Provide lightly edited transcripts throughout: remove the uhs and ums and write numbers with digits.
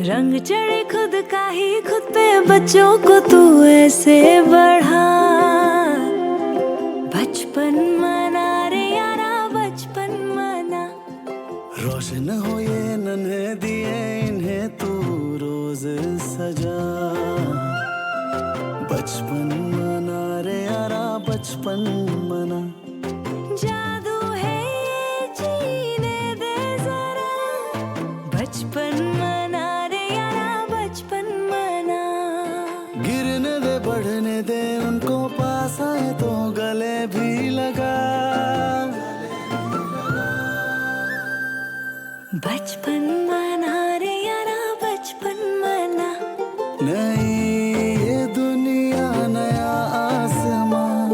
रंग चढ़े खुद का ही खुद पे, बच्चों को तू ऐसे बढ़ा। बचपन मना रे यारा, बचपन मना। रोशन हो ये नन्हे दिए, इन्हें तू रोज सजा। बचपन मना रे यारा, बचपन मना। जादू है ये, जीने दे जरा। बचपन मना रे यारा, बचपन मना। गिरने दे बढ़ने दे उनको, पास आए तो गले भी लगा। बचपन मना रे यारा, बचपन मना। नई ये दुनिया नया आसमां,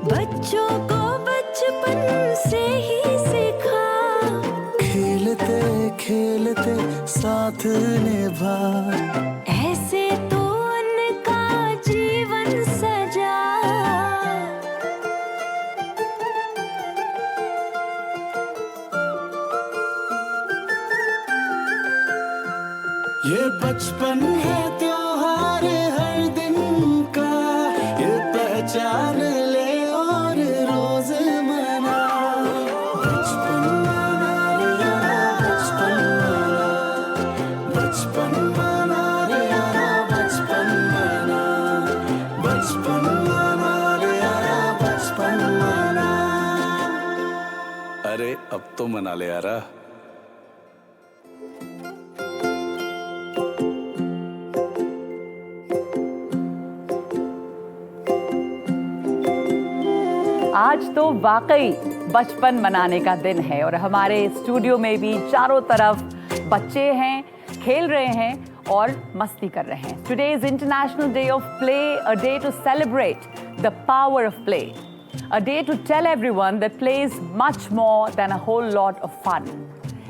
बच्चों को बचपन से ही सिखा। खेलते खेलते साथ निभा। ऐसे तो उनका जीवन सजा। ये बचपन है त्योहार हर दिन का, ये पहचान ले और रोज मना। बचपन मना रे यारा, बचपन मना। बचपन मना रे यारा, बचपन मना। बचपन मना रे यारा, बचपन मना। अरे अब तो मना ले यारा। आज तो वाकई बचपन मनाने का दिन है और हमारे स्टूडियो में भी चारों तरफ बच्चे हैं, खेल रहे हैं और मस्ती कर रहे हैं। Today is international day of play, a day to celebrate the power of play, a day to tell everyone that play is much more than a whole lot of fun.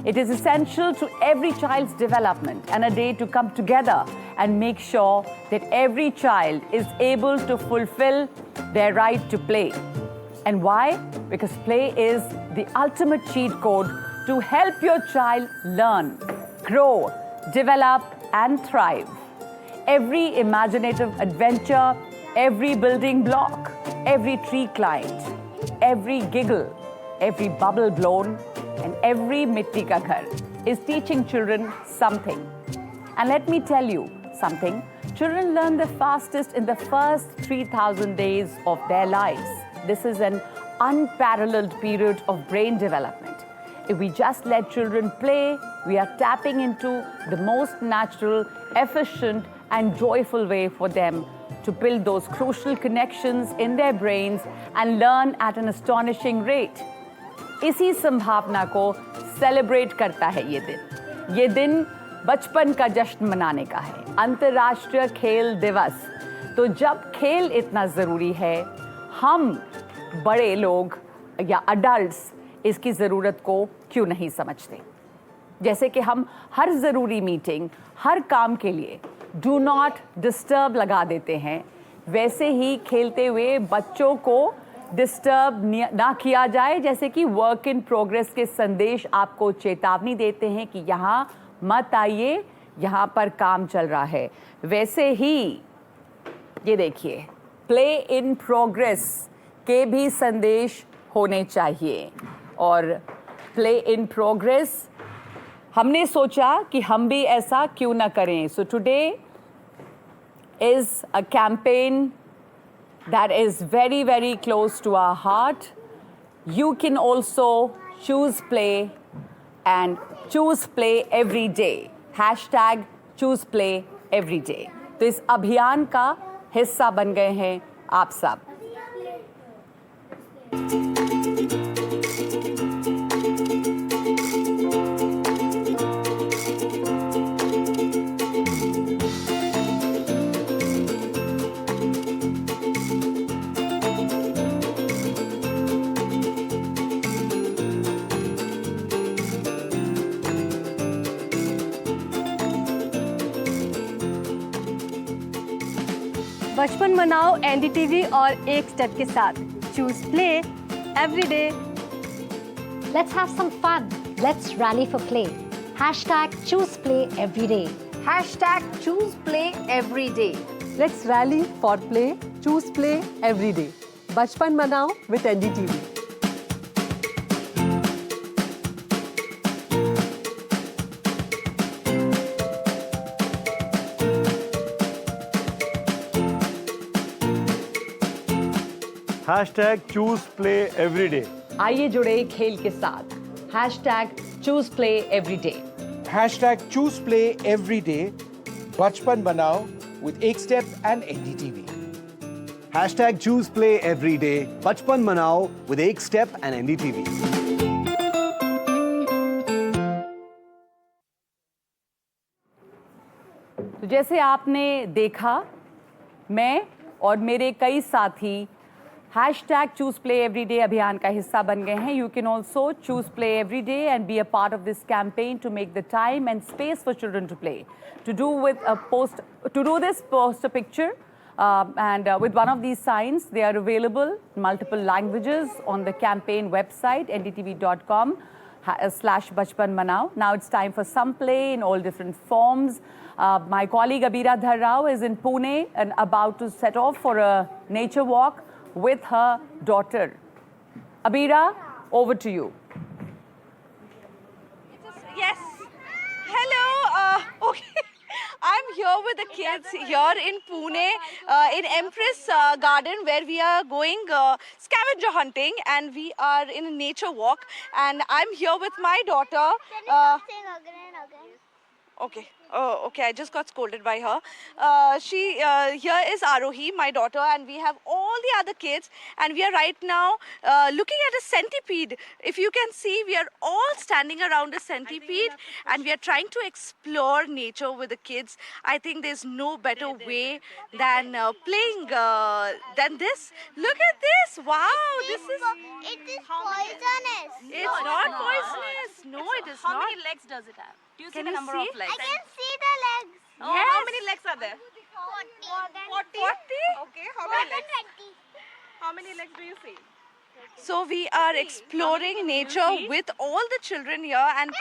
It is essential to every child's development and a day to come together and make sure that every child is able to fulfill their right to play. And why? Because play is the ultimate cheat code to help your child learn, grow, develop, and thrive. Every imaginative adventure, every building block, every tree climbed, every giggle, every bubble blown, and every mitti ka ghar is teaching children something. And let me tell you something, children learn the fastest in the first 3,000 days of their lives. This is an unparalleled period of brain development. If we just let children play, we are tapping into the most natural, efficient, and joyful way for them to build those crucial connections in their brains and learn at an astonishing rate. इसी संभावना को celebrate करता है ये दिन। ये दिन बचपन का जश्न मनाने का है, अंतर्राष्ट्रीय खेल दिवस। तो जब खेल इतना ज़रूरी है, हम बड़े लोग या अडल्ट्स इसकी ज़रूरत को क्यों नहीं समझते? जैसे कि हम हर ज़रूरी मीटिंग, हर काम के लिए डू नॉट डिस्टर्ब लगा देते हैं, वैसे ही खेलते हुए बच्चों को डिस्टर्ब ना किया जाए। जैसे कि वर्क इन प्रोग्रेस के संदेश आपको चेतावनी देते हैं कि यहाँ मत आइए, यहाँ पर काम चल रहा है, वैसे ही ये देखिए प्ले इन प्रोग्रेस के भी संदेश होने चाहिए। और प्ले इन प्रोग्रेस हमने सोचा कि हम भी ऐसा क्यों ना करें। So today is a campaign that is very, very close to our heart. You can also choose play and choose play every day. Hashtag choose play every day. तो इस अभियान का हिस्सा बन गए हैं आप सब। बचपन मनाओ एनडीटीवी और एक स्टेप के साथ। Choose play every day. Let's have some fun. Let's rally for play. Hashtag choose play every day. Hashtag choose play every day. Let's rally for play. Choose play every day. बचपन मनाओ with NDTV. Hashtag choose play every day. आइए जुड़े खेल के साथ. Hashtag choose play every day. Hashtag choose play every day. बचपन बनाओ with एक step and NDTV. Hashtag choose play every day. बचपन मनाओ with एक step and NDTV. तो जैसे आपने देखा, मैं और मेरे कई साथी hashtag choose play every day अभियान का हिस्सा बन गए हैं. You can also choose play every day and be a part of this campaign to make the time and space for children to play. To do this, post a picture and with one of these signs. They are available in multiple languages on the campaign website ndtv.com/bachpan manao. Now it's time for some play in all different forms. My colleague Abira Dharrao is in Pune and about to set off for a nature walk with her daughter. Abira, over to you. Yes. Hello. Okay. I'm here with the kids here in Pune, in Empress Garden, where we are going scavenger hunting, and we are in a nature walk. And I'm here with my daughter. Okay. Oh, okay. I just got scolded by her. Here is Arohi, my daughter, and we have all the other kids. And we are right now looking at a centipede. If you can see, we are all standing around a centipede, and we are trying to explore nature with the kids. I think there's no better way than playing than this. Look at this! Wow, this is. It is poisonous. It's not poisonous. No, it is not. How many legs does it have? Do you see Can the you number see? of legs? I can see the legs. Oh, Yes. how many legs are there? 40. 40? Okay, how many legs? 20. How many legs do you see? So we are exploring nature with all the children here, and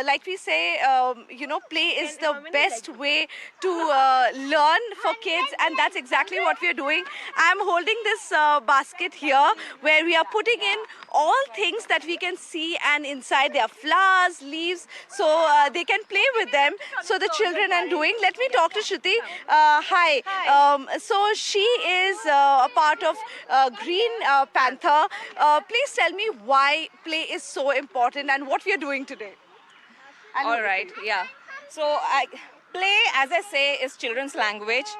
like we say, play is the best way to learn for kids, and that's exactly what we are doing. I'm holding this basket here where we are putting in all things that we can see, and inside there are flowers, leaves, so they can play with them. So the children are doing. Let me talk to Shruti. Hi. So she is a part of Green Panther. Please tell me why play is so important and what we are doing today. All right, yeah. So play, as I say, is children's language.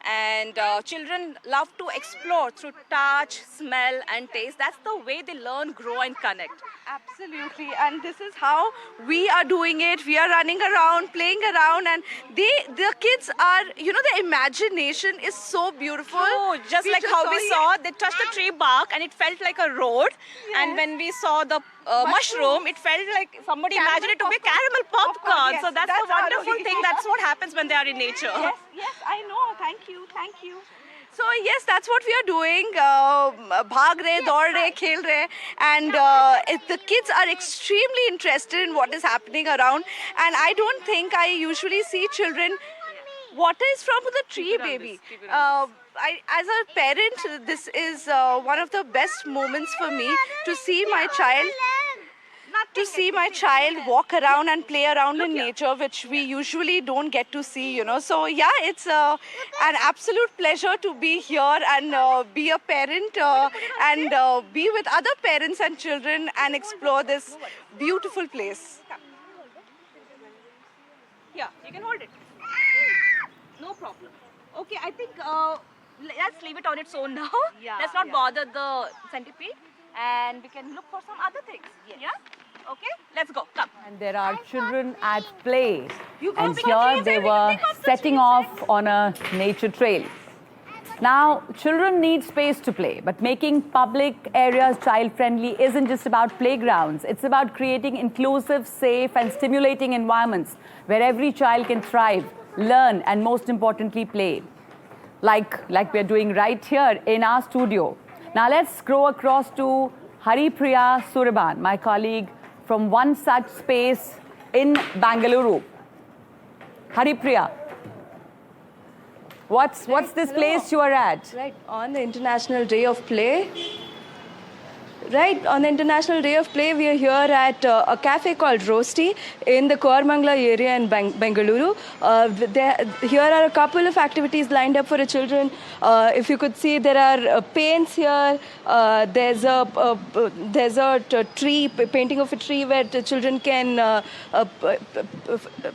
And children love to explore through touch, smell and taste. That's the way they learn, grow and connect. Absolutely, and this is how we are doing it. We are running around, playing around, and the kids are, their imagination is so beautiful. Oh, just like how we saw, they touched the tree bark and it felt like a road. And when we saw the mushroom, it felt like somebody imagined it to be caramel popcorn. Yes, So that's the wonderful Arohi. thing. That's what happens when they are in nature. Yes, I know. Thank you. So yes, that's what we are doing. Bhag rahe, daud rahe, khel rahe, and the kids are extremely interested in what is happening around. And I don't think I usually see children. Water is from the tree, baby. As a parent, this is one of the best moments for me to see my child walk around and play around in nature, which we usually don't get to see, So yeah, it's an absolute pleasure to be here and be a parent and be with other parents and children and explore this beautiful place. Yeah, you can hold it. No problem. Okay, I think let's leave it on its own now. Let's not bother the centipede, and we can look for some other things. Yeah? Okay, let's go. Come. And there are children at play. And pick up here trees, they everything, were pick up the setting off on a nature trail. Now, children need space to play, but making public areas child-friendly isn't just about playgrounds. It's about creating inclusive, safe, and stimulating environments where every child can thrive, learn, and most importantly, play. Like we're doing right here in our studio. Now, let's go across to Haripriya Suraban, my colleague from one such space in Bangalore. Haripriya, what's this place you are at? Right, on the International Day of Play. Right, on the International Day of Play, we are here at a cafe called Rosti in the Koramangala area in Bengaluru. Here are a couple of activities lined up for the children. If you could see, there are paints here. There's a tree, painting of a tree where the children can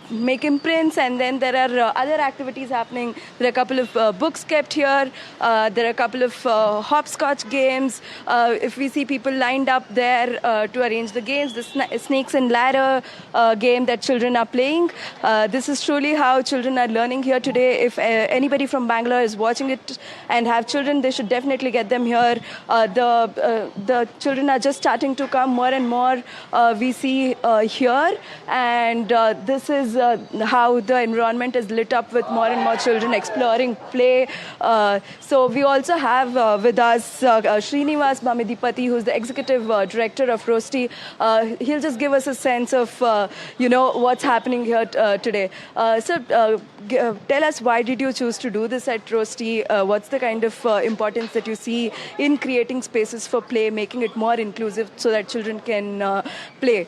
make imprints, and then there are other activities happening. There are a couple of books kept here. There are a couple of hopscotch games. If we see people lined up there to arrange the games, the snakes and ladder game that children are playing. This is truly how children are learning here today. If anybody from Bangalore is watching it and have children, they should definitely get them here. The children are just starting to come more and more. We see here, and this is how the environment is lit up with more and more children exploring play. So we also have with us Srinivas Bamidipati, who's the executive director of Rosti. He'll just give us a sense of what's happening here today. So tell us, why did you choose to do this at Rosti? What's the kind of importance that you see in creating spaces for play, making it more inclusive so that children can play?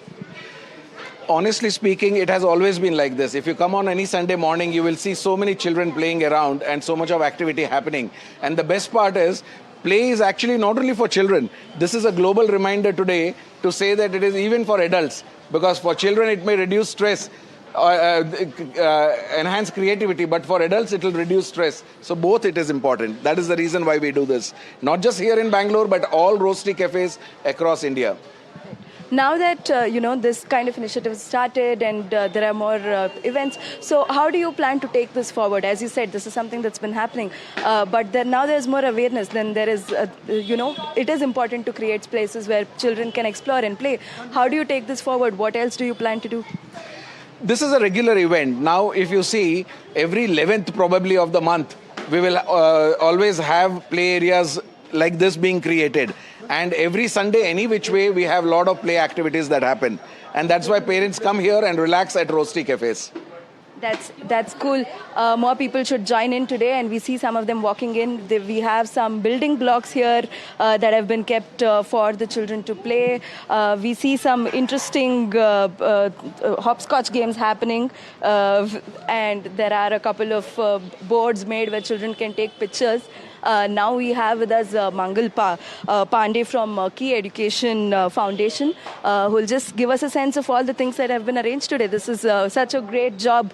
Honestly speaking, it has always been like this. If you come on any Sunday morning, you will see so many children playing around and so much of activity happening. And the best part is, play is actually not only for children. This is a global reminder today to say that it is even for adults. Because for children, it may reduce stress, enhance creativity, but for adults, it will reduce stress. So both it is important. That is the reason why we do this. Not just here in Bangalore, but all Rosti cafes across India. Now that this kind of initiative started and there are more events, so how do you plan to take this forward? As you said, this is something that's been happening, but now there's more awareness. Then there is, it is important to create places where children can explore and play. How do you take this forward? What else do you plan to do? This is a regular event. Now, if you see, every 11th probably of the month, we will always have play areas like this being created. And every Sunday, any which way, we have a lot of play activities that happen. And that's why parents come here and relax at Rosti cafes. That's cool. More people should join in today, and we see some of them walking in. We have some building blocks here that have been kept for the children to play. We see some interesting hopscotch games happening, and there are a couple of boards made where children can take pictures. Now we have with us Mangal Pandey from Key Education Foundation, who will just give us a sense of all the things that have been arranged today. This is such a great job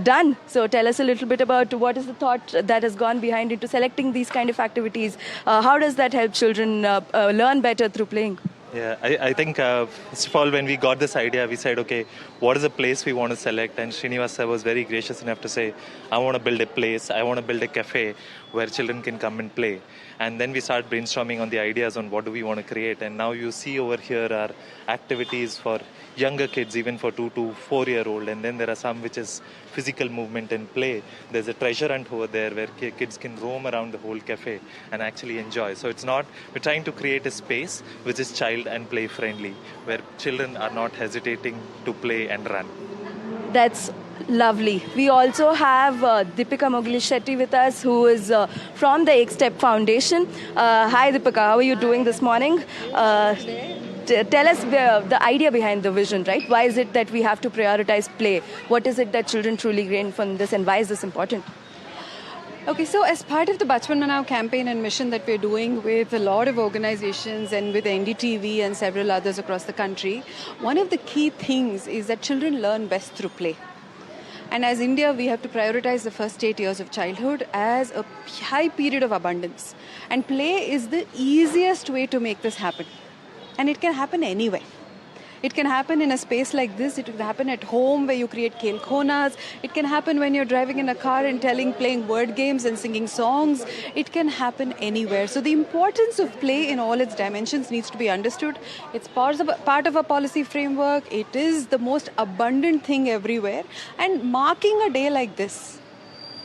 done. So tell us a little bit about what is the thought that has gone behind into selecting these kind of activities. How does that help children learn better through playing? Yeah, I think first of all, when we got this idea, we said, okay, what is the place we want to select? And Srinivas sir was very gracious enough to say, I want to build a place, I want to build a cafe where children can come and play. And then we started brainstorming on the ideas on what do we want to create. And now you see over here are activities for younger kids, even for 2 to 4-year-old. And then there are some which is physical movement and play. There's a treasure hunt over there where kids can roam around the whole cafe and actually enjoy. So it's not, we're trying to create a space which is child and play friendly, where children are not hesitating to play and run. That's lovely. We also have Deepika Mugli Shetty with us, who is from the Ek Step Foundation. Hi Deepika, how are you doing this morning? Tell us the idea behind the vision, right? Why is it that we have to prioritize play? What is it that children truly gain from this, and why is this important? Okay, so as part of the Bachpan Manao campaign and mission that we're doing with a lot of organizations and with NDTV and several others across the country, one of the key things is that children learn best through play. And as India, we have to prioritize the first 8 years of childhood as a high period of abundance. And play is the easiest way to make this happen. And it can happen anywhere. It can happen in a space like this. It can happen at home where you create khel khonas. It can happen when you're driving in a car and playing word games and singing songs. It can happen anywhere. So the importance of play in all its dimensions needs to be understood. It's part of a policy framework. It is the most abundant thing everywhere. And marking a day like this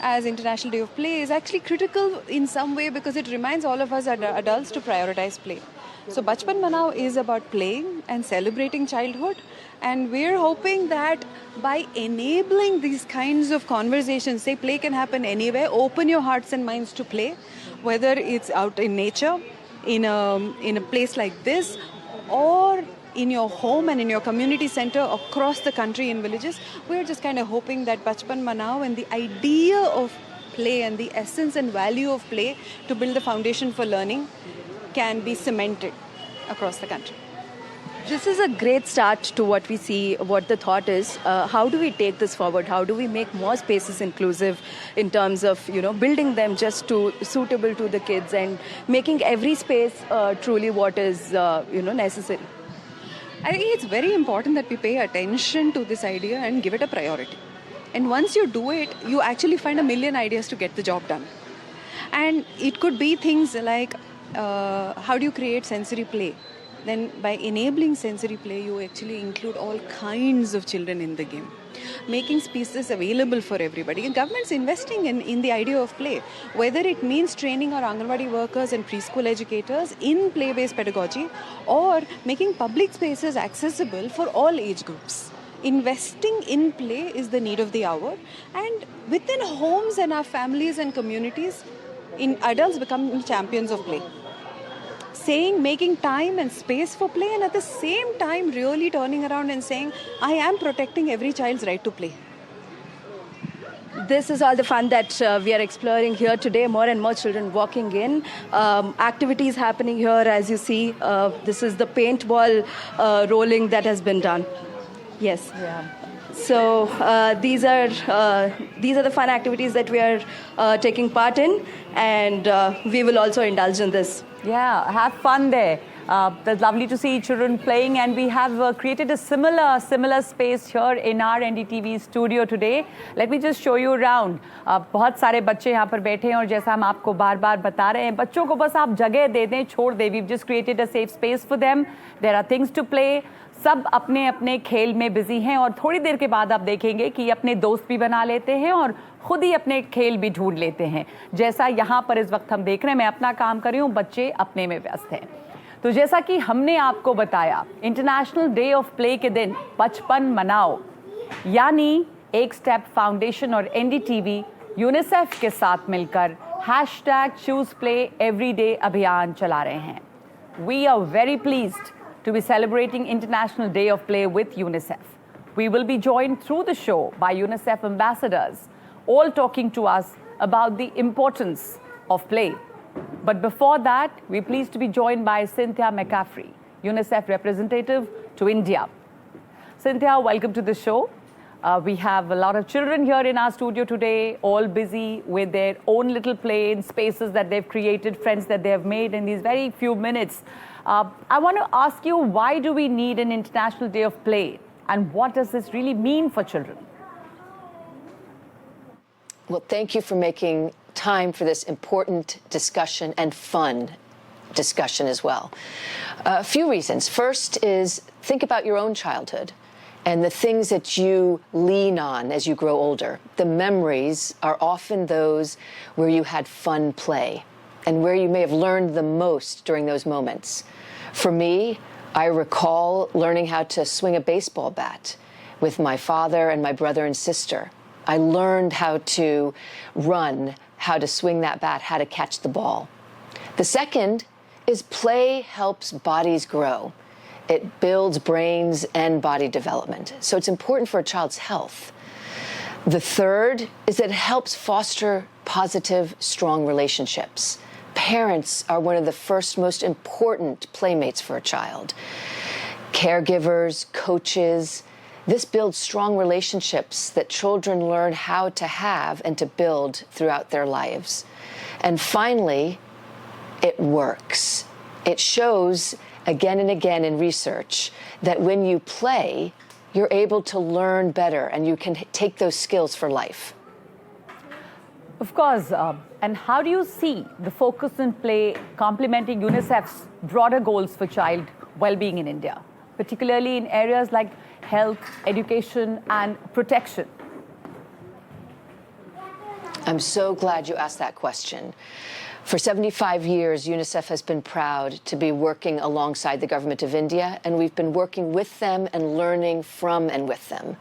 as International Day of Play is actually critical in some way, because it reminds all of us adults to prioritize play. So Bachpan Manao is about playing and celebrating childhood, and we're hoping that by enabling these kinds of conversations, say play can happen anywhere, open your hearts and minds to play, whether it's out in nature, in a place like this, or in your home and in your community center across the country in villages. We're just kind of hoping that Bachpan Manao and the idea of play and the essence and value of play to build the foundation for learning can be cemented across the country. This is a great start to what we see, what the thought is. How do we take this forward? How do we make more spaces inclusive in terms of, building them just to suitable to the kids and making every space truly what is, necessary? I think it's very important that we pay attention to this idea and give it a priority. And once you do it, you actually find a million ideas to get the job done. And it could be things like, how do you create sensory play? Then by enabling sensory play, you actually include all kinds of children in the game. Making spaces available for everybody. And government's investing in the idea of play. Whether it means training our Anganwadi workers and preschool educators in play-based pedagogy, or making public spaces accessible for all age groups. Investing in play is the need of the hour. And within homes and our families and communities, adults become champions of play. Making time and space for play, and at the same time really turning around and saying, I am protecting every child's right to play. This is all the fun that we are exploring here today. More and more children walking in. Activities happening here, as you see. This is the paintball rolling that has been done. Yes. Yeah. So these are the fun activities that we are taking part in, and we will also indulge in this. Yeah, have fun there. It's lovely to see children playing, and we have created a similar space here in our NDTV studio today. Let me just show you around. बहुत सारे बच्चे यहाँ पर बैठे हैं, और जैसा हम आपको बार-बार बता रहे हैं, बच्चों को बस आप जगह दे दें, छोड़ दें. We've just created a safe space for them. There are things to play. सब अपने अपने खेल में बिजी हैं, और थोड़ी देर के बाद आप देखेंगे कि अपने दोस्त भी बना लेते हैं और खुद ही अपने खेल भी ढूंढ लेते हैं. जैसा यहाँ पर इस वक्त हम देख रहे हैं, मैं अपना काम कर रही हूँ, बच्चे अपने में व्यस्त हैं. तो जैसा कि हमने आपको बताया, इंटरनेशनल डे ऑफ प्ले के दिन बचपन मनाओ, यानी एक स्टेप फाउंडेशन और एनडीटीवी यूनिसेफ के साथ मिलकर #ChoosePlayEveryday अभियान चला रहे हैं. We are very pleased to be celebrating International Day of Play with UNICEF. We will be joined through the show by UNICEF ambassadors, all talking to us about the importance of play. But before that, we're pleased to be joined by Cynthia McCaffrey, UNICEF representative to India. Cynthia, welcome to the show. We have a lot of children here in our studio today, all busy with their own little play in spaces that they've created, friends that they have made in these very few minutes. I want to ask you, why do we need an International Day of Play, and what does this really mean for children? Well, thank you for making time for this important discussion and fun discussion as well. A few reasons. First is, think about your own childhood and the things that you lean on as you grow older. The memories are often those where you had fun play and where you may have learned the most during those moments. For me, I recall learning how to swing a baseball bat with my father and my brother and sister. I learned how to run, how to swing that bat, how to catch the ball. The second is play helps bodies grow. It builds brains and body development. So it's important for a child's health. The third is that it helps foster positive, strong relationships. Parents are one of the first most important playmates for a child. Caregivers, coaches, this builds strong relationships that children learn how to have and to build throughout their lives. And finally, it works. It shows again and again in research that when you play, you're able to learn better and you can take those skills for life. Of course. And how do you see the focus on play complementing UNICEF's broader goals for child well-being in India, particularly in areas like health, education, and protection? I'm so glad you asked that question. For 75 years, UNICEF has been proud to be working alongside the government of India, and we've been working with them and learning from and with them.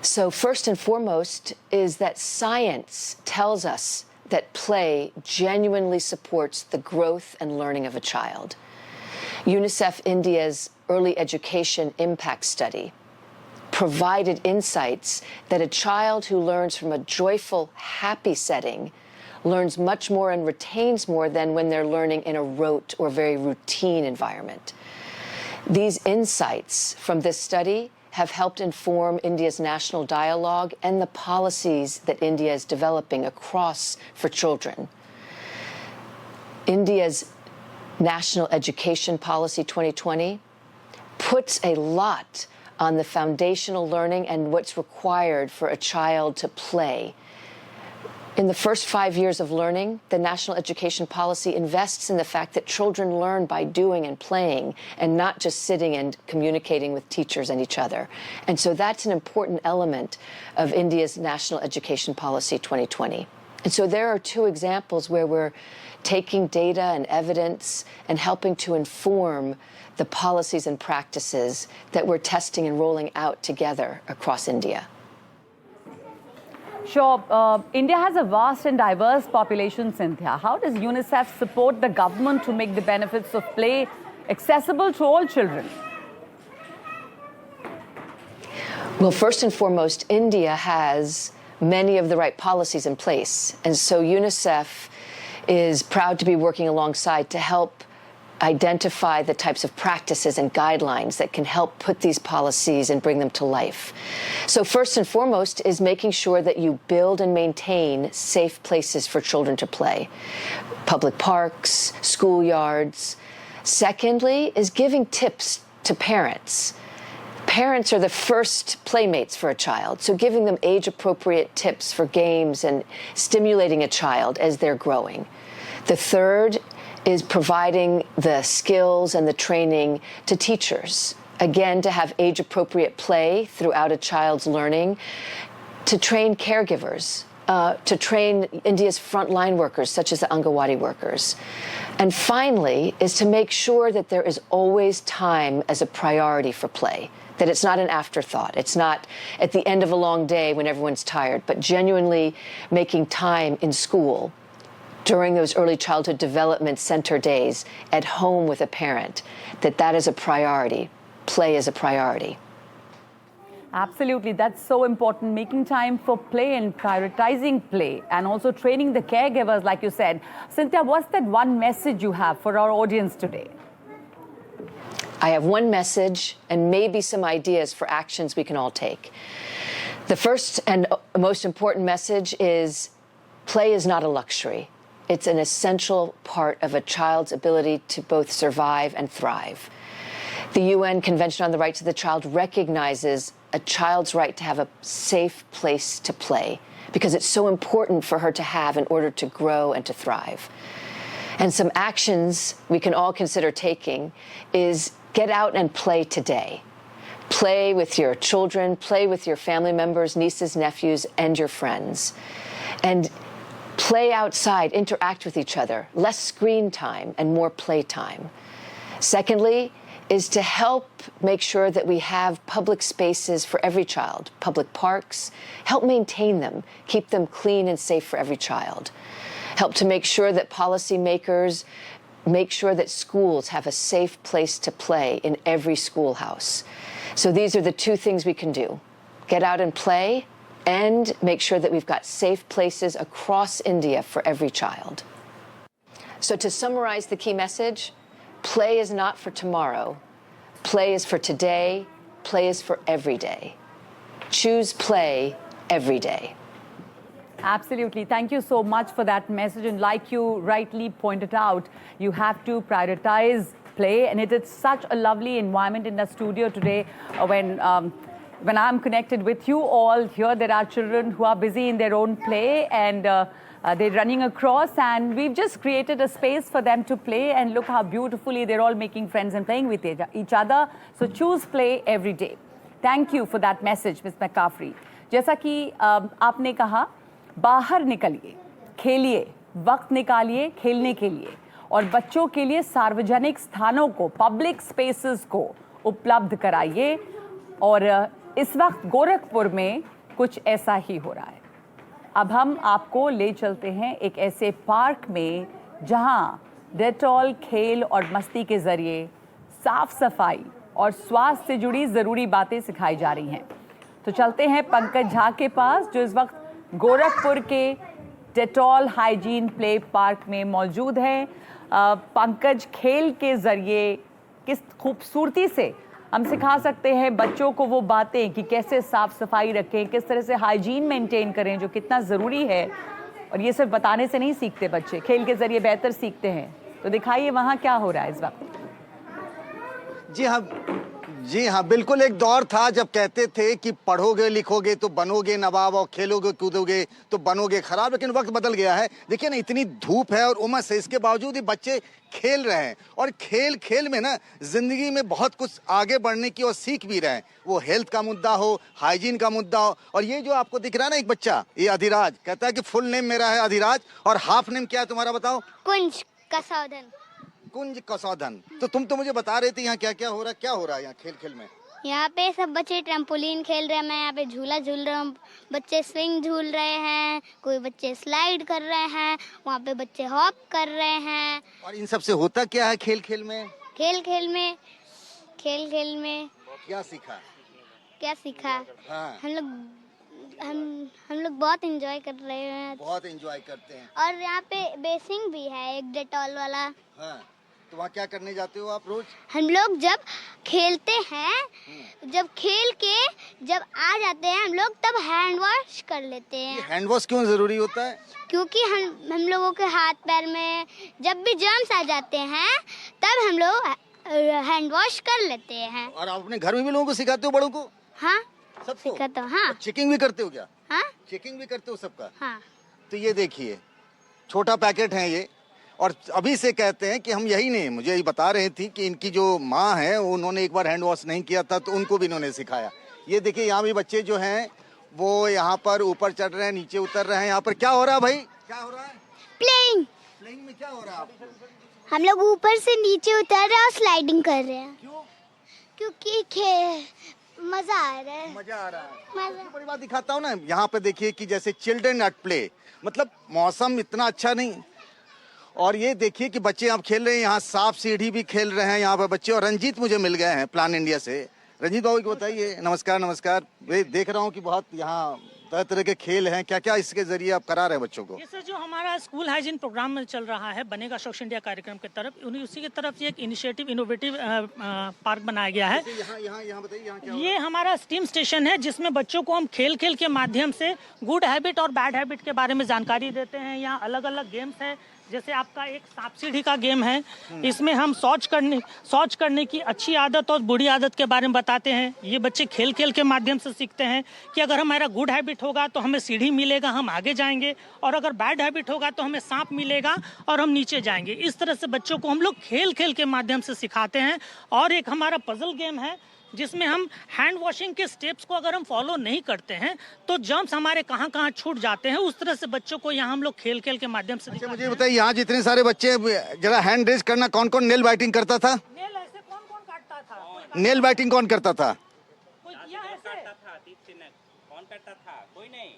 So first and foremost is that science tells us that play genuinely supports the growth and learning of a child. UNICEF India's Early Education Impact Study provided insights that a child who learns from a joyful, happy setting learns much more and retains more than when they're learning in a rote or very routine environment. These insights from this study have helped inform India's national dialogue and the policies that India is developing across for children. India's National Education Policy 2020 puts a lot on the foundational learning and what's required for a child to play. In the first 5 years of learning, the National Education Policy invests in the fact that children learn by doing and playing and not just sitting and communicating with teachers and each other. And so that's an important element of India's National Education Policy 2020. And so there are two examples where we're taking data and evidence and helping to inform the policies and practices that we're testing and rolling out together across India. Sure. India has a vast and diverse population, Cynthia. How does UNICEF support the government to make the benefits of play accessible to all children? Well, first and foremost, India has many of the right policies in place. And so UNICEF is proud to be working alongside to help identify the types of practices and guidelines that can help put these policies and bring them to life. So first and foremost is making sure that you build and maintain safe places for children to play. Public parks, schoolyards. Secondly is giving tips to parents. Parents are the first playmates for a child, so giving them age-appropriate tips for games and stimulating a child as they're growing. The third is providing the skills and the training to teachers, again, to have age-appropriate play throughout a child's learning, to train caregivers, to train India's frontline workers, such as the Angawadi workers. And finally, is to make sure that there is always time as a priority for play, that it's not an afterthought. It's not at the end of a long day when everyone's tired, but genuinely making time in school, during those early childhood development center days, at home with a parent, that is a priority. Play is a priority. Absolutely. That's so important. Making time for play and prioritizing play and also training the caregivers, like you said. Cynthia, what's that one message you have for our audience today? I have one message and maybe some ideas for actions we can all take. The first and most important message is play is not a luxury. It's an essential part of a child's ability to both survive and thrive. The UN Convention on the Rights of the Child recognizes a child's right to have a safe place to play because it's so important for her to have in order to grow and to thrive. And some actions we can all consider taking is get out and play today. Play with your children, play with your family members, nieces, nephews, and your friends. And play outside, interact with each other, less screen time and more play time. Secondly, is to help make sure that we have public spaces for every child, public parks, help maintain them, keep them clean and safe for every child. Help to make sure that policymakers make sure that schools have a safe place to play in every schoolhouse. So these are the two things we can do. Get out and play, and make sure that we've got safe places across India for every child. So to summarize the key message, play is not for tomorrow. Play is for today. Play is for every day. Choose play every day. Absolutely. Thank you so much for that message. And like you rightly pointed out, you have to prioritize play. And it is such a lovely environment in the studio today when I'm connected with you all. Here there are children who are busy in their own play and they're running across, and we've just created a space for them to play, and look how beautifully they're all making friends and playing with each other. So choose play every day. Thank you for that message, Ms. McCaffrey. जैसा कि आपने कहा, बाहर निकलिए, खेलिए, वक्त निकालिए खेलने के लिए और बच्चों के लिए सार्वजनिक स्थानों को, पब्लिक स्पेसेस को उपलब्ध कराइए। और इस वक्त गोरखपुर में कुछ ऐसा ही हो रहा है। अब हम आपको ले चलते हैं एक ऐसे पार्क में जहां डेटॉल खेल और मस्ती के जरिए साफ सफाई और स्वास्थ्य से जुड़ी ज़रूरी बातें सिखाई जा रही हैं। तो चलते हैं पंकज झा के पास, जो इस वक्त गोरखपुर के डेटॉल हाइजीन प्ले पार्क में मौजूद हैं। पंकज, खेल के जरिए किस खूबसूरती से हम सिखा सकते हैं बच्चों को वो बातें कि कैसे साफ सफाई रखें, किस तरह से हाइजीन मेंटेन करें, जो कितना ज़रूरी है। और ये सिर्फ बताने से नहीं सीखते बच्चे, खेल के जरिए बेहतर सीखते हैं। तो दिखाइए वहाँ क्या हो रहा है इस वक्त। जी हाँ, बिल्कुल एक दौर था जब कहते थे कि पढ़ोगे लिखोगे तो बनोगे नवाब और खेलोगे कूदोगे तो बनोगे खराब, लेकिन वक्त बदल गया है। देखिए ना, इतनी धूप है और उमस है, इसके बावजूद ही बच्चे खेल रहे हैं और खेल खेल में ना जिंदगी में बहुत कुछ आगे बढ़ने की और सीख भी रहे हैं। वो हेल्थ का मुद्दा हो, हाइजीन का मुद्दा हो। और ये जो आपको दिख रहा है ना, एक बच्चा, ये अधिराज कहता है कि फुल नेम मेरा है अधिराज और हाफ नेम क्या है तुम्हारा, बताओ? कुंज कसौधन। कुंज कसौधन। तो तुम तो मुझे बता रहे थे यहाँ क्या क्या हो रहा है, क्या हो रहा है यहाँ खेल खेल में? यहाँ पे सब बच्चे ट्रैम्पोलिन खेल रहे हैं, मैं यहाँ पे झूला झूल रहा हूँ, बच्चे स्विंग झूल रहे हैं, कोई बच्चे स्लाइड कर रहे हैं, वहाँ पे बच्चे हॉप कर रहे हैं। और इन सब से होता क्या है खेल खेल में? खेल खेल में क्या सीखा? हाँ। हम लोग बहुत एंजॉय कर रहे हैं। बहुत एंजॉय करते हैं। और यहाँ पे बेसिंग भी है एक डेटॉल वाला। हाँ। तो वहाँ क्या करने जाते हो आप रोज? हम लोग जब खेलते हैं, जब खेल के जब आ जाते हैं हम लोग, तब हैंड वॉश कर लेते हैं। हैंड वॉश क्यों जरूरी होता है? क्योंकि हम लोगों के हाथ पैर में जब भी जर्म्स आ जाते हैं तब हम लोग हैंड वॉश कर लेते हैं। और आप अपने घर में भी लोगों को सिखाते हो, बड़ों को? हाँ, सबको सिखाता हूँ। हाँ। चेकिंग भी करते हो क्या? हाँ, चेकिंग भी करते हो सबका? हाँ। तो ये देखिए, छोटा पैकेट है ये, और अभी से कहते हैं कि हम यही नहीं, मुझे ये बता रही थी कि इनकी जो माँ है उन्होंने एक बार हैंड वॉश नहीं किया था तो उनको भी इन्होंने सिखाया। ये देखिए, यहाँ भी बच्चे जो हैं वो यहाँ पर ऊपर चढ़ रहे हैं, नीचे उतर रहे हैं। यहाँ पर क्या हो रहा है भाई, क्या हो रहा है? प्लेइंग। प्लेइंग में क्या हो रहा है? हम लोग ऊपर से नीचे उतर रहे हैं और स्लाइडिंग कर रहे हैं। क्यों? क्योंकि मजा आ रहा है। मजा आ रहा है। बड़ी बात दिखाता हूँ ना, यहाँ पे देखिए कि जैसे चिल्ड्रन एट प्ले, मतलब मौसम इतना अच्छा नहीं, और ये देखिए कि बच्चे यहाँ खेल रहे हैं। यहाँ सांप सीढ़ी भी खेल रहे हैं यहाँ पर बच्चे। और रंजीत मुझे मिल गए हैं प्लान इंडिया से। रंजीत बाबू को बताइए। नमस्कार। नमस्कार। मैं देख रहा हूँ कि बहुत यहाँ तरह तरह के खेल हैं, क्या क्या इसके जरिए आप करा रहे हैं बच्चों को? ये सर, जो हमारा स्कूल हाइजीन प्रोग्राम में चल रहा है, बनेगा स्वच्छ इंडिया कार्यक्रम की तरफ, उसी की तरफ से एक इनिशिएटिव इनोवेटिव पार्क बनाया गया है। यहाँ बताइए, यहाँ क्या? ये हमारा स्टीम स्टेशन है जिसमें बच्चों को हम खेल खेल के माध्यम से गुड हैबिट और बैड हैबिट के बारे में जानकारी देते हैं। यहाँ अलग अलग गेम्स है, जैसे आपका एक सांप सीढ़ी का गेम है, इसमें हम शौच करने की अच्छी आदत और बुरी आदत के बारे में बताते हैं। ये बच्चे खेल खेल के माध्यम से सीखते हैं कि अगर हमारा गुड हैबिट होगा तो हमें सीढ़ी मिलेगा, हम आगे जाएंगे, और अगर बैड हैबिट होगा तो हमें सांप मिलेगा और हम नीचे जाएंगे। इस तरह से बच्चों को हम लोग खेल खेल के माध्यम से सिखाते हैं। और एक हमारा पजल गेम है जिसमें हम हैंड वॉशिंग के स्टेप्स को अगर हम फॉलो नहीं करते हैं तो जर्म्स हमारे कहाँ कहाँ छूट जाते हैं। उस तरह से बच्चों को यहाँ हम लोग खेल खेल के माध्यम से। अच्छा, मुझे बताइए, यहाँ जितने सारे बच्चे, जरा हैंड रेज करना, कौन कौन नेल बाइटिंग करता था? नेल ऐसे कौन कौन काटता था? नेल बाइटिंग कौन करता था?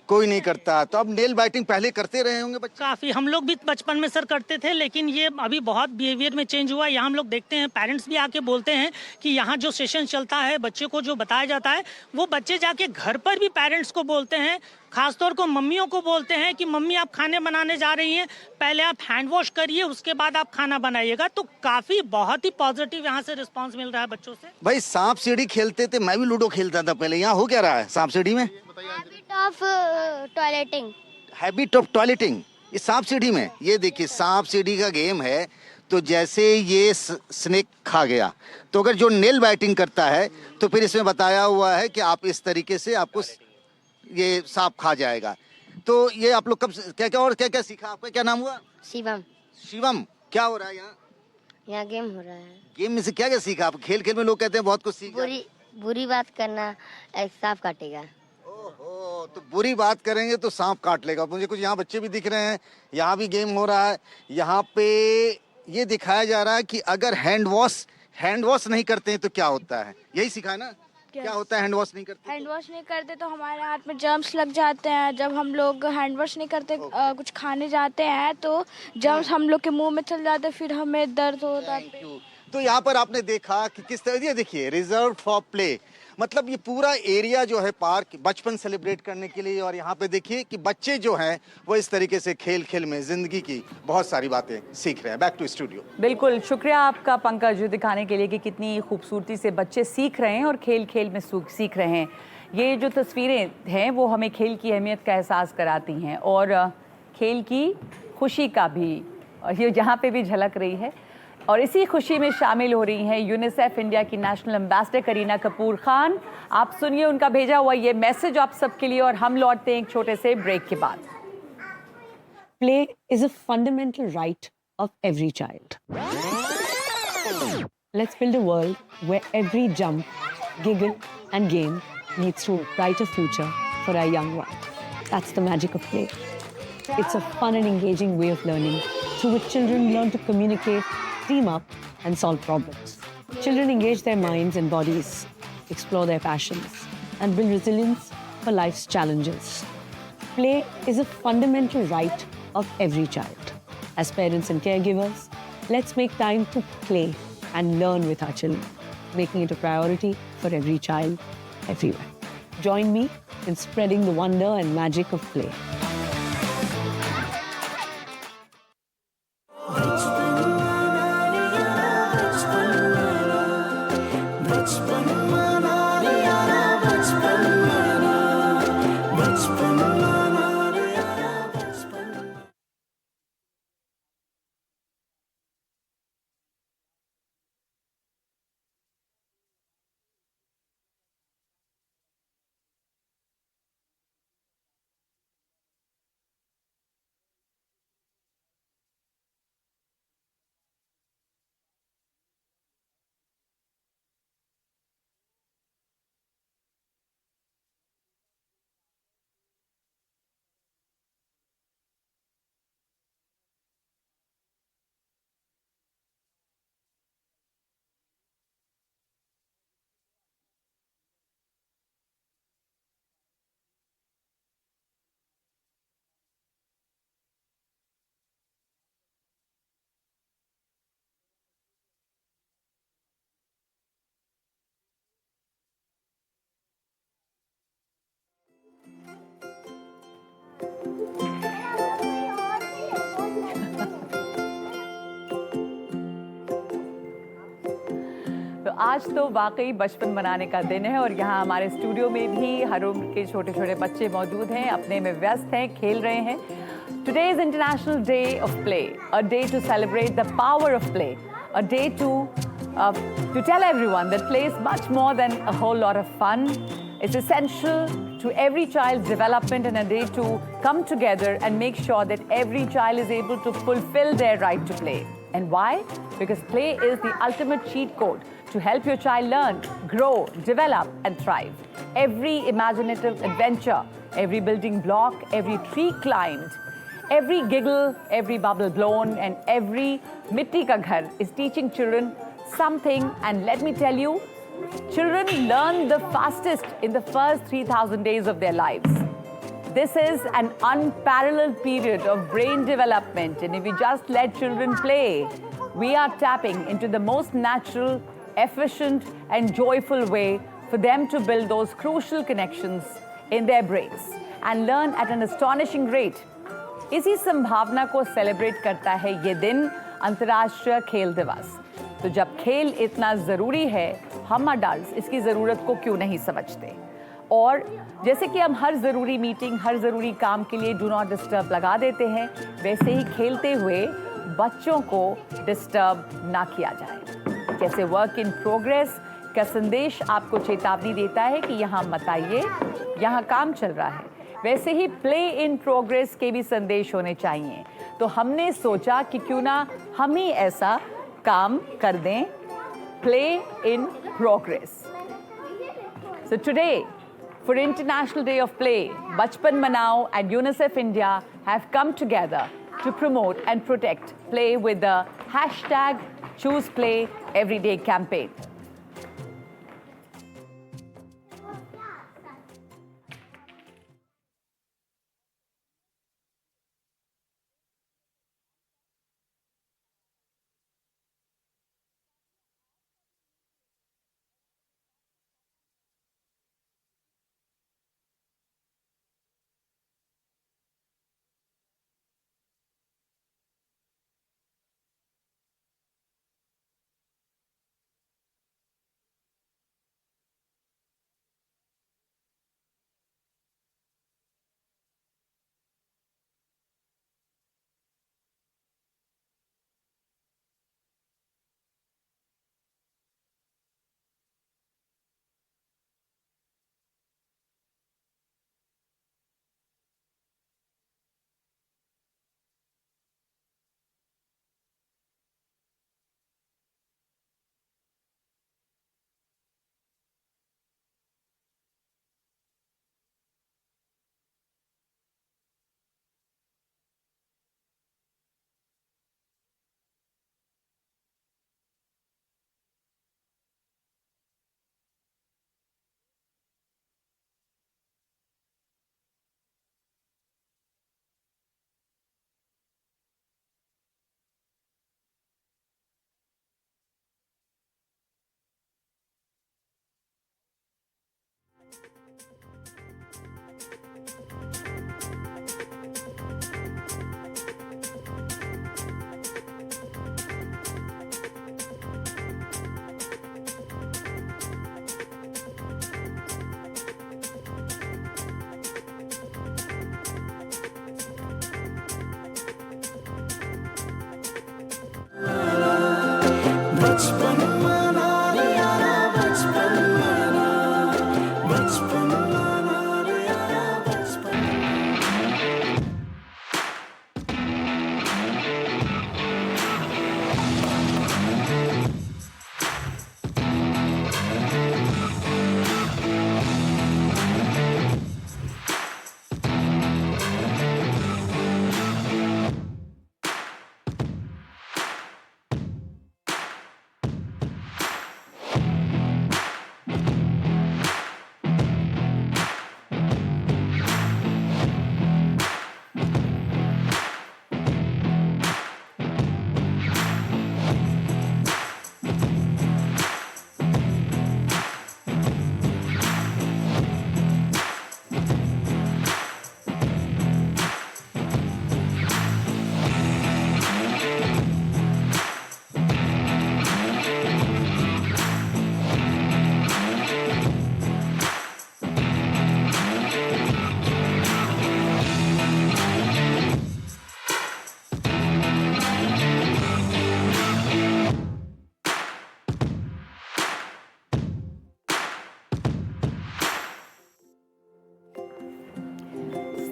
कोई नहीं करता। तो अब नेल बाइटिंग पहले करते रहे होंगे बच्चे? काफी, हम लोग भी बचपन में सर करते थे, लेकिन ये अभी बहुत बिहेवियर में चेंज हुआ है। यहाँ हम लोग देखते हैं पेरेंट्स भी आके बोलते हैं कि यहाँ जो सेशन चलता है, बच्चे को जो बताया जाता है, वो बच्चे जाके घर पर भी पेरेंट्स को बोलते हैं, खासतौर को मम्मियों को बोलते हैं कि मम्मी आप खाने बनाने जा रही हैं, पहले आप हैंड वॉश करिए, उसके बाद आप खाना बनाइएगा। तो काफी बहुत ही पॉजिटिव यहाँ से रिस्पॉन्स मिल रहा है बच्चों से। भाई सांप सीढ़ी खेलते थे, मैं भी लूडो खेलता था पहले। यहाँ हो क्या रहा है सांप सीढ़ी में? Habit of toileting. Habit of toileting इस सांप सीढ़ी में। ये देखिए, सांप सीढ़ी का गेम है। तो जैसे ये स्नेक खा गया, तो अगर जो नेल बाइटिंग करता है तो फिर इसमें बताया हुआ है कि आप इस तरीके से आपको ये सांप खा जाएगा। तो ये आप लोग कब क्या क्या और क्या क्या सीखा? आपका क्या नाम हुआ? शिवम। शिवम, क्या हो रहा है यहाँ? यहाँ गेम हो रहा है। गेम में से क्या क्या सीखा आप? खेल खेल में लोग कहते हैं बहुत कुछ सीखा। बुरी बात करना, एक सांप काटेगा। ओहो, तो बुरी बात करेंगे तो सांप काट लेगा। मुझे कुछ यहाँ बच्चे भी दिख रहे हैं, यहाँ भी गेम हो रहा है। यहाँ पे ये दिखाया जा रहा है कि अगर हैंड वॉश नहीं करते हैं तो क्या होता है, यही सिखाया ना? क्या होता है हैंड वॉश नहीं करते? हैंड वॉश नहीं करते तो हमारे हाथ में जर्म्स लग जाते हैं। जब हम लोग हैंड वॉश नहीं करते कुछ खाने जाते हैं तो जर्म्स हम लोग के मुंह में चल जाते हैं, फिर हमें दर्द होता है। तो यहाँ पर आपने देखा कि किस तरह, ये देखिए रिजर्व फॉर प्ले, मतलब ये पूरा एरिया जो है पार्क बचपन सेलिब्रेट करने के लिए। और यहाँ पे देखिए कि बच्चे जो हैं वो इस तरीके से खेल खेल में जिंदगी की बहुत सारी बातें सीख रहे हैं। Back to studio. बिल्कुल, शुक्रिया आपका पंकज, दिखाने के लिए कि कितनी खूबसूरती से बच्चे सीख रहे हैं और खेल खेल में सीख रहे हैं। ये जो तस्वीरें हैं वो हमें खेल की अहमियत का एहसास कराती हैं और खेल की खुशी का भी ये जहाँ पे भी झलक रही है। और इसी खुशी में शामिल हो रही हैं यूनिसेफ इंडिया की नेशनल एम्बेसडर करीना कपूर खान। आप सुनिए उनका भेजा हुआ ये मैसेज आप सबके लिए और हम लौटते हैं एक छोटे से ब्रेक के बाद। Play is a fundamental right of every child. Let's build a world where every jump, giggle and game leads to a brighter future for our young ones. That's the magic of play. It's a fun and engaging way of learning through which children learn to communicate, team up and solve problems. Children engage their minds and bodies, explore their passions and build resilience for life's challenges. Play is a fundamental right of every child. As parents and caregivers, let's make time to play and learn with our children, making it a priority for every child, everywhere. Join me in spreading the wonder and magic of play. तो आज तो वाकई बचपन मनाने का दिन है और यहाँ हमारे स्टूडियो में भी हर उम्र के छोटे छोटे बच्चे मौजूद हैं, अपने में व्यस्त हैं, खेल रहे हैं। Today is International Day of Play, a day to celebrate the power of play, a day to tell everyone that play is much more than a whole lot of fun. It's essential to every child's development and a day to come together and make sure that every child is able to fulfill their right to play. And why? Because play is the ultimate cheat code to help your child learn, grow, develop, and thrive. Every imaginative adventure, every building block, every tree climbed, every giggle, every bubble blown, and every mitti ka ghar is teaching children something. And let me tell you, children learn the fastest in the first 3,000 days of their lives. This is an unparalleled period of brain development, and if we just let children play, we are tapping into the most natural, efficient, and joyful way for them to build those crucial connections in their brains and learn at an astonishing rate. इसी संभावना को celebrate करता है ये दिन, अंतर्राष्ट्रीय खेल दिवस। तो जब खेल इतना ज़रूरी है, हम अडल्ट्स इसकी ज़रूरत को क्यों नहीं समझते? और जैसे कि हम हर ज़रूरी मीटिंग, हर ज़रूरी काम के लिए डू नॉट डिस्टर्ब लगा देते हैं, वैसे ही खेलते हुए बच्चों को डिस्टर्ब ना किया जाए। जैसे वर्क इन प्रोग्रेस का संदेश आपको चेतावनी देता है कि यहाँ मत आइए, यहाँ काम चल रहा है, वैसे ही प्ले इन प्रोग्रेस के भी संदेश होने चाहिए। तो हमने सोचा कि क्यों ना हम ही ऐसा काम कर दें, play in progress. So today, For International Day of Play, Bachpan Manao and UNICEF India have come together to promote and protect play with the hashtag Choose Play Everyday campaign. बचपन मना रे यारा बचपन मना बचपन मना रे यारा बचपन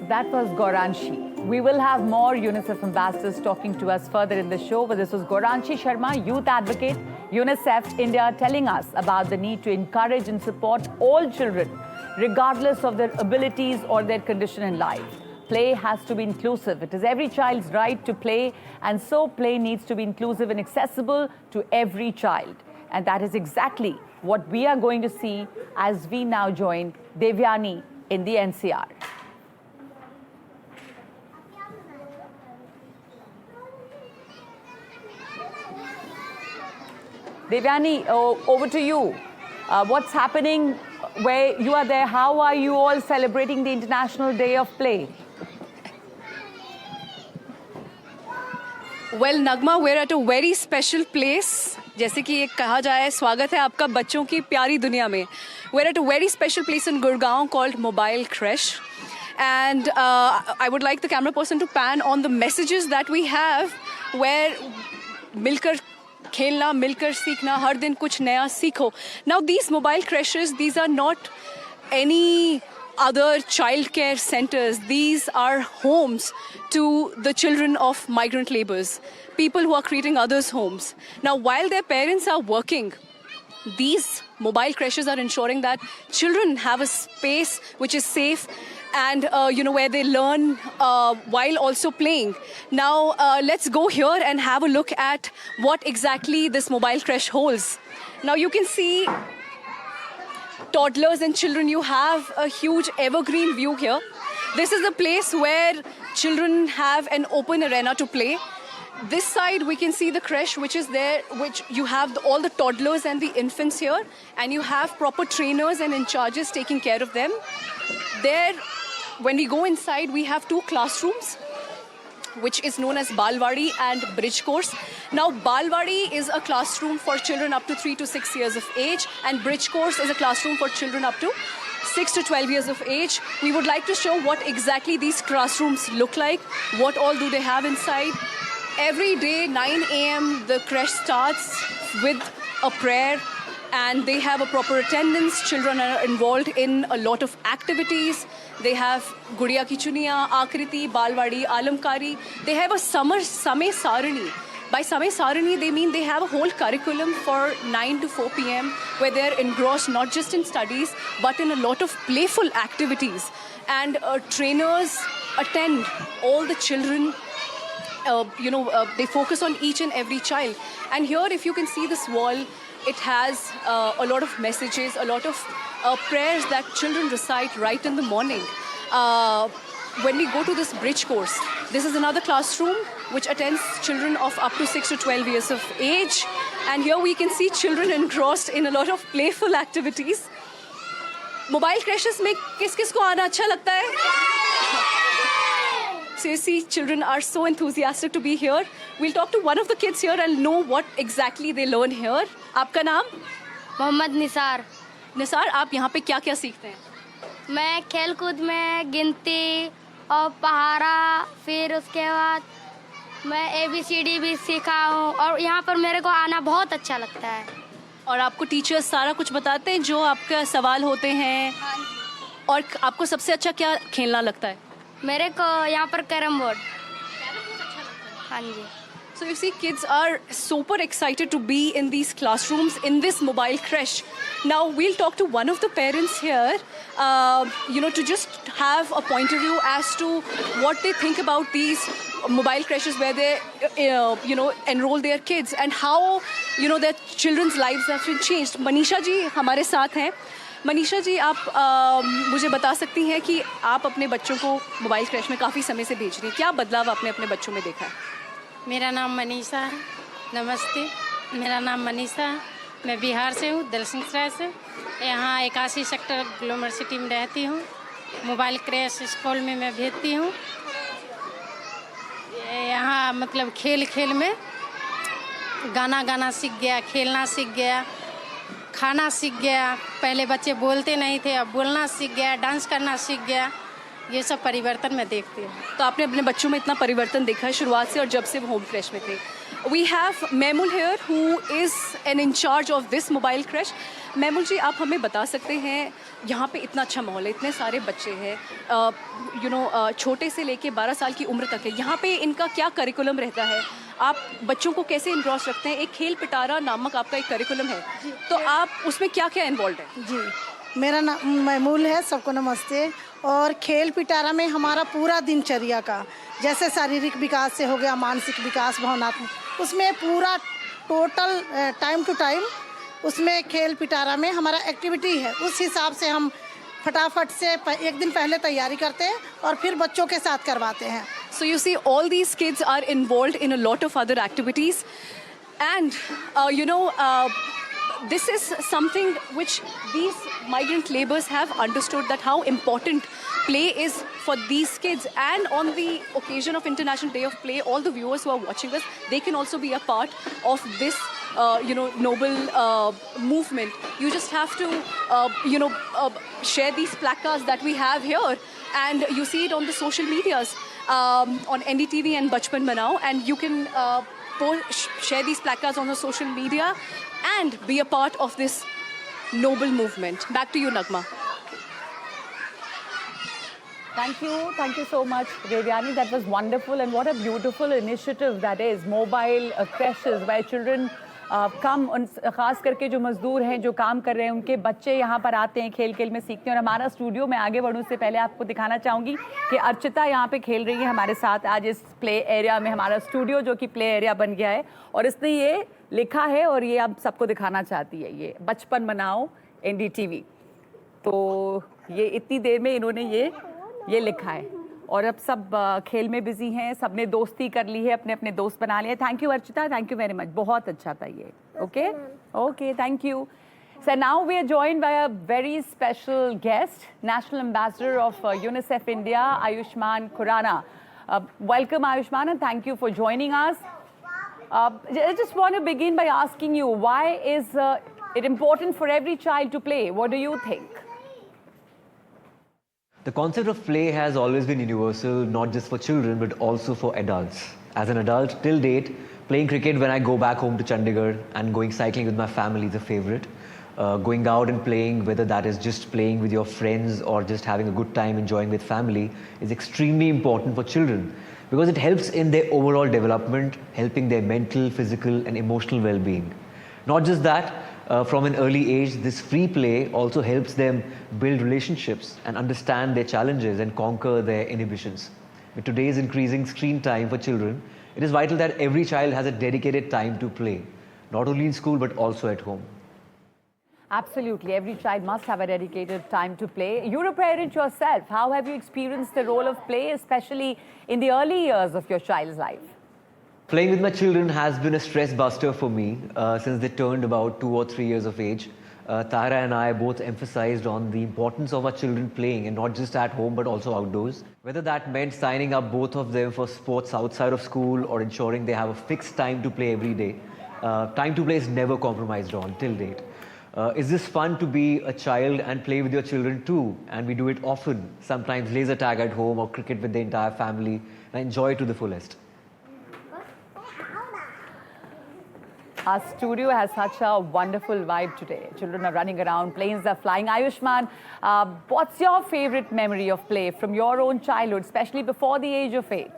That was Gauranshi. We will have more UNICEF ambassadors talking to us further in the show, but this was Gauranshi Sharma, youth advocate, UNICEF India, telling us about the need to encourage and support all children, regardless of their abilities or their condition in life. Play has to be inclusive. It is every child's right to play, and so play needs to be inclusive and accessible to every child. And that is exactly what we are going to see as we now join Devyani in the NCR. Devyani, over to you. What's happening where you are there? How are you all celebrating the International Day of Play? Well, Nagma, we're at a very special place. जैसे कि एक कहा जाए, स्वागत है आपका बच्चों की प्यारी दुनिया में. We're at a very special place in Gurgaon called Mobile Creche. And I would like the camera person to pan on the messages that we have where मिलकर खेलना, मिलकर सीखना, हर दिन कुछ नया सीखो. Now these mobile creches, these are not any other childcare centers. These are homes to the children of migrant laborers, people who are creating others' homes. Now while their parents are working, these mobile creches are ensuring that children have a space which is safe and where they learn while also playing. Now let's go here and have a look at what exactly this mobile creche holds. Now you can see toddlers and children. You have a huge evergreen view here. This is a place where children have an open arena to play. This side we can see the creche which is there, which you have all the toddlers and the infants here, and you have proper trainers and in charges taking care of them. There, when we go inside, we have two classrooms, which is known as Balwadi and Bridge Course. Now, Balwadi is a classroom for children up to 3 to 6 years of age, and Bridge Course is a classroom for children up to 6 to 12 years of age. We would like to show what exactly these classrooms look like, what all do they have inside. Every day, 9 a.m., the creche starts with a prayer, and they have a proper attendance. Children are involved in a lot of activities. They have Gudiya Ki Chuniya, Akriti, Balwadi, Alamkari. They have a Samay Sarani. By Samay Sarani, they mean they have a whole curriculum for 9 to 4 p.m. where they're engrossed not just in studies, but in a lot of playful activities. And trainers attend all the children. They focus on each and every child. And here, if you can see this wall, it has a lot of messages, a lot of prayers that children recite right in the morning. When we go to this Bridge Course, this is another classroom which attends children of up to 6 to 12 years of age. And here we can see children engrossed in a lot of playful activities. Mobile creches में किस-किसको आना अच्छा लगता है? So you see, children are so enthusiastic to be here. We'll talk to one of the kids here and know what exactly they learn here. आपका नाम? मोहम्मद निसार। निसार, आप यहाँ पे क्या-क्या सीखते हैं? मैं खेल कूद में गिनती और पहाड़ा, फिर उसके बाद मैं ABCD भी सीखा हूँ और यहाँ पर मेरे को आना बहुत अच्छा लगता है। और आपको टीचर्स सारा कुछ बताते हैं जो आपका सवाल होते हैं? और आपको सबसे अच्छा क्या खेलना लगता है? मेरे को यहाँ पर कैरम बोर्ड। हाँ जी। So you see, kids are super excited to be in these classrooms in this mobile creche. Now we'll talk to one of the parents here, to just have a point of view as to what they think about these mobile creches where they, enroll their kids and how, their children's lives have been changed. Manisha ji हमारे साथ हैं। मनीषा जी, आप मुझे बता सकती हैं कि आप अपने बच्चों को मोबाइल क्रेश में काफ़ी समय से भेज रही हैं। क्या बदलाव आपने अपने बच्चों में देखा है? मेरा नाम मनीषा है। नमस्ते, मेरा नाम मनीषा है। मैं बिहार से हूँ, दलसिंह सराय से। यहाँ 81 सेक्टर ग्लोमर सिटी में रहती हूँ। मोबाइल क्रेश स्कूल में मैं भेजती हूँ। यहाँ मतलब खेल खेल में गाना सीख गया, खेलना सीख गया, खाना सीख गया। पहले बच्चे बोलते नहीं थे, अब बोलना सीख गया, डांस करना सीख गया। ये सब परिवर्तन मैं देखती हूँ। तो आपने अपने बच्चों में इतना परिवर्तन देखा है शुरुआत से और जब से वो होम क्रेश में थे। We have Memul here who is an in charge of this mobile creche. मेमुल जी, आप हमें बता सकते हैं यहाँ पे इतना अच्छा माहौल है, इतने सारे बच्चे हैं, छोटे से लेके 12 साल की उम्र तक है, यहाँ पे इनका क्या करिकुलम रहता है? आप बच्चों को कैसे इन्वॉल्व रखते हैं? एक खेल पिटारा नामक आपका एक करिकुलम है, तो आप उसमें क्या क्या इन्वॉल्व हैं? जी, मेरा नाम मेमुल है। सबको नमस्ते। और खेल पिटारा में हमारा पूरा दिनचर्या का, जैसे शारीरिक विकास से हो गया, मानसिक विकास, भावनात्मक, उसमें पूरा टोटल टाइम टू टाइम उसमें खेल पिटारा में हमारा एक्टिविटी है। उस हिसाब से हम फटाफट से एक दिन पहले तैयारी करते हैं और फिर बच्चों के साथ करवाते हैं। So you see, all these kids are involved in a lot of other activities, and this is something which these migrant laborers have understood, that how important play is for these kids. And on the occasion of International Day of Play, all the viewers who are watching us, they can also be a part of this noble movement. You just have to share these placards that we have here, and you see it on the social medias, on NDTV and Bachpan Manao, and you can share these placards on the social media and be a part of this noble movement. Back to you, Nagma. Thank you so much, Devyani. That was wonderful, and what a beautiful initiative that is. Mobile creches where children कम उन ख़ास करके जो मज़दूर हैं जो काम कर रहे हैं उनके बच्चे यहाँ पर आते हैं, खेल खेल में सीखते हैं। और हमारा स्टूडियो में आगे बढ़ूँ से पहले आपको दिखाना चाहूँगी कि अर्चिता यहाँ पे खेल रही है हमारे साथ आज इस प्ले एरिया में। हमारा स्टूडियो जो कि प्ले एरिया बन गया है और इसने ये लिखा है और ये आप सबको दिखाना चाहती है, ये बचपन मनाओ NDTV। तो ये इतनी देर में इन्होंने ये लिखा है और अब सब खेल में बिजी हैं, सबने दोस्ती कर ली है, अपने अपने दोस्त बना लिए। Thank you Archita, thank you very much, बहुत अच्छा था ये। Okay, thank you. So now we are joined by a very special guest, National Ambassador of UNICEF India, Ayushmann Khurrana. Welcome Ayushmann and thank you for joining us. I just want to begin by asking you, why is it important for every child to play? What do you think? The concept of play has always been universal, not just for children, but also for adults. As an adult, till date, playing cricket when I go back home to Chandigarh and going cycling with my family is a favorite. Going out and playing, whether that is just playing with your friends or just having a good time enjoying with family, is extremely important for children because it helps in their overall development, helping their mental, physical and emotional well-being. Not just that, from an early age, this free play also helps them build relationships and understand their challenges and conquer their inhibitions. With today's increasing screen time for children, it is vital that every child has a dedicated time to play, not only in school but also at home. Absolutely, every child must have a dedicated time to play. You're a parent yourself. How have you experienced the role of play, especially in the early years of your child's life? Playing with my children has been a stress buster for me since they turned about 2 or 3 years of age. Tara and I both emphasized on the importance of our children playing, and not just at home but also outdoors. Whether that meant signing up both of them for sports outside of school or ensuring they have a fixed time to play every day, time to play is never compromised on till date. Is this fun to be a child and play with your children too? And we do it often, sometimes laser tag at home or cricket with the entire family, and enjoy it to the fullest. Our studio has such a wonderful vibe today. Children are running around, planes are flying. Ayushmann, what's your favorite memory of play from your own childhood, especially before the age of 8?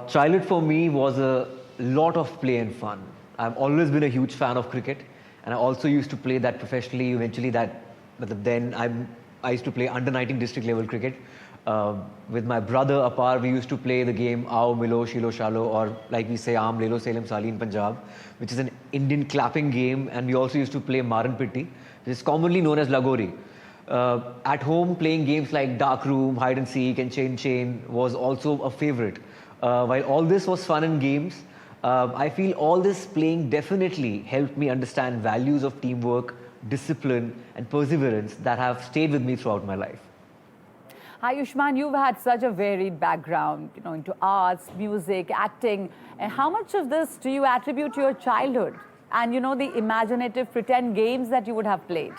Childhood for me was a lot of play and fun. I've always been a huge fan of cricket, and I also used to play that professionally. Eventually, I used to play under 19 district level cricket. With my brother Apar, we used to play the game Aao Milo Shilo Shalo, or like we say Aam Lelo Salem Sali in Punjab, which is an Indian clapping game, and we also used to play Maran Pitti, which is commonly known as Lagori. At home, playing games like Dark Room, Hide and Seek and Chain was also a favorite. While all this was fun and games, I feel all this playing definitely helped me understand values of teamwork, discipline and perseverance that have stayed with me throughout my life. Ayushmann, you've had such a varied background, into arts, music, acting. And how much of this do you attribute to your childhood and, the imaginative pretend games that you would have played?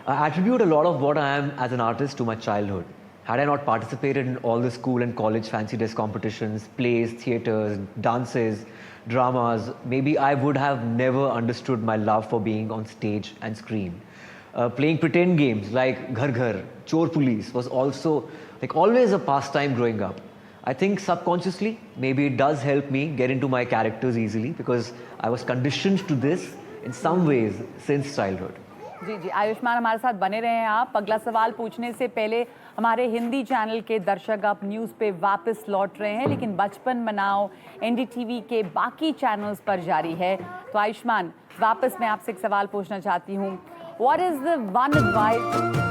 I attribute a lot of what I am as an artist to my childhood. Had I not participated in all the school and college fancy dress competitions, plays, theatres, dances, dramas, maybe I would have never understood my love for being on stage and screen. Playing pretend games like Ghar Ghar, Chor Police was also always a pastime growing up. I think subconsciously, maybe it does help me get into my characters easily because I was conditioned to this in some ways since childhood. जी आयुष्मान हमारे साथ बने रहे हैं आप। अगला सवाल पूछने से पहले हमारे हिंदी चैनल के दर्शक अब न्यूज़ पे वापस लौट रहे हैं, लेकिन बचपन मनाओ NDTV के बाकी चैनल्स पर जारी है। तो आयुष्मान, वापस मैं आपसे एक सवाल पूछना चाहती हूँ। What is the one advice